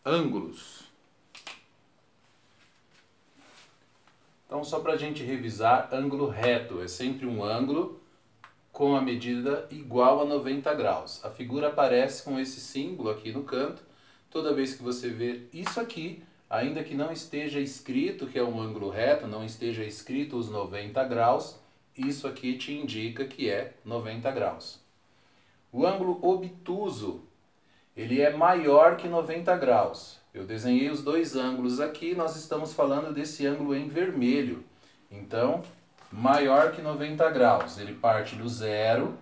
ângulos. Então, só para a gente revisar, ângulo reto é sempre um ângulo com a medida igual a 90 graus. A figura aparece com esse símbolo aqui no canto. Toda vez que você ver isso aqui, ainda que não esteja escrito que é um ângulo reto, não esteja escrito os 90 graus, isso aqui te indica que é 90 graus. O ângulo obtuso, ele é maior que 90 graus. Eu desenhei os dois ângulos aqui, nós estamos falando desse ângulo em vermelho. Então, maior que 90 graus. Ele parte do zero,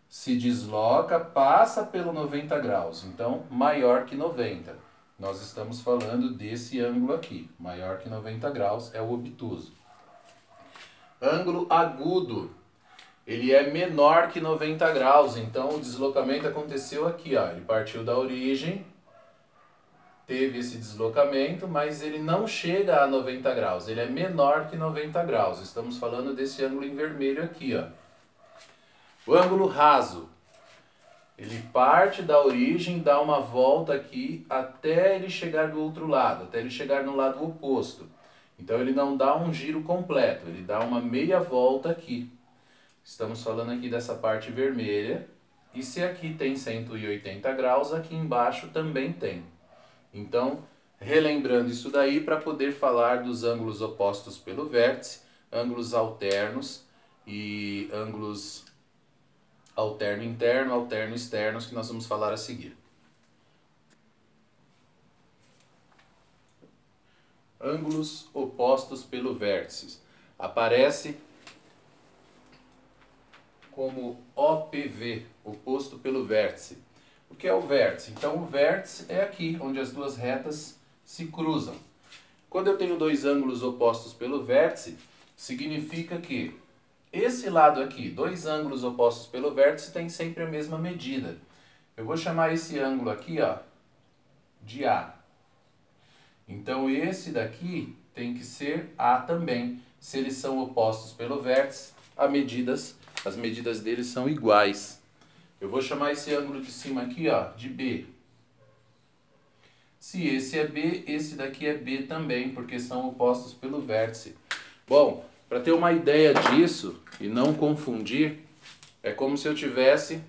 se desloca, passa pelo 90 graus. Então, maior que 90. Nós estamos falando desse ângulo aqui. Maior que 90 graus é o obtuso. Ângulo agudo. Ele é menor que 90 graus. Então, o deslocamento aconteceu aqui. Ó. Ele partiu da origem, teve esse deslocamento, mas ele não chega a 90 graus. Ele é menor que 90 graus. Estamos falando desse ângulo em vermelho aqui. Ó. O ângulo raso. Ele parte da origem, dá uma volta aqui até ele chegar do outro lado, até ele chegar no lado oposto. Então ele não dá um giro completo, ele dá uma meia volta aqui. Estamos falando aqui dessa parte vermelha. E se aqui tem 180 graus, aqui embaixo também tem. Então, relembrando isso daí para poder falar dos ângulos opostos pelo vértice, ângulos alternos e ângulos alterno interno, alterno externos, que nós vamos falar a seguir. Ângulos opostos pelo vértice. Aparece como OPV, oposto pelo vértice. O que é o vértice? Então o vértice é aqui, onde as duas retas se cruzam. Quando eu tenho dois ângulos opostos pelo vértice, significa que esse lado aqui, dois ângulos opostos pelo vértice, tem sempre a mesma medida. Eu vou chamar esse ângulo aqui, ó, de A. Então esse daqui tem que ser A também. Se eles são opostos pelo vértice, as medidas deles são iguais. Eu vou chamar esse ângulo de cima aqui, ó, de B. Se esse é B, esse daqui é B também, porque são opostos pelo vértice. Bom, para ter uma ideia disso e não confundir, é como se eu tivesse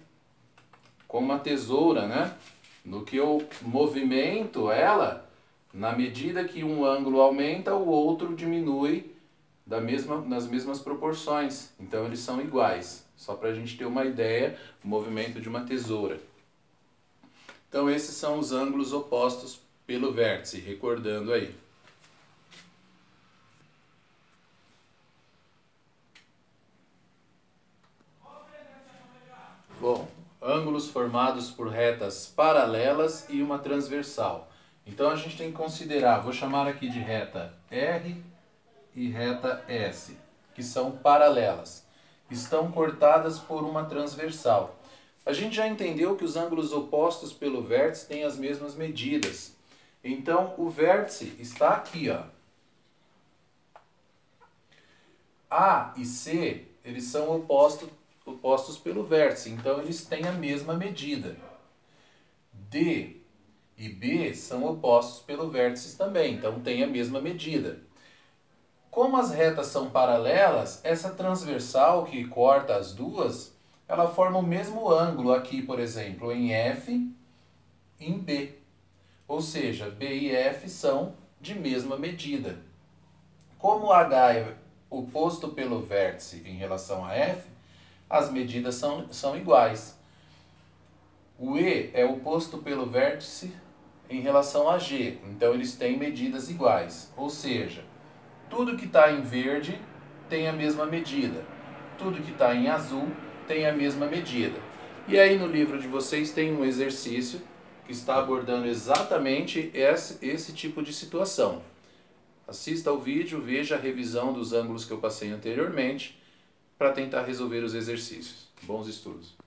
com uma tesoura, né? No que eu movimento ela, na medida que um ângulo aumenta, o outro diminui nas mesmas proporções. Então eles são iguais. Só para a gente ter uma ideia, o movimento de uma tesoura. Então esses são os ângulos opostos pelo vértice, recordando aí. Bom, ângulos formados por retas paralelas e uma transversal. Então a gente tem que considerar, vou chamar aqui de reta R e reta S, que são paralelas. Estão cortadas por uma transversal. A gente já entendeu que os ângulos opostos pelo vértice têm as mesmas medidas. Então o vértice está aqui, ó. A e C, eles são opostos pelo vértice, então eles têm a mesma medida. D e B são opostos pelo vértice também, então tem a mesma medida. Como as retas são paralelas, essa transversal que corta as duas, ela forma o mesmo ângulo aqui, por exemplo, em F e em B. Ou seja, B e F são de mesma medida. Como H é oposto pelo vértice em relação a F, as medidas são iguais. O E é oposto pelo vértice em relação a G, então eles têm medidas iguais. Ou seja, tudo que está em verde tem a mesma medida. Tudo que está em azul tem a mesma medida. E aí no livro de vocês tem um exercício que está abordando exatamente esse tipo de situação. Assista ao vídeo, veja a revisão dos ângulos que eu passei anteriormente para tentar resolver os exercícios. Bons estudos!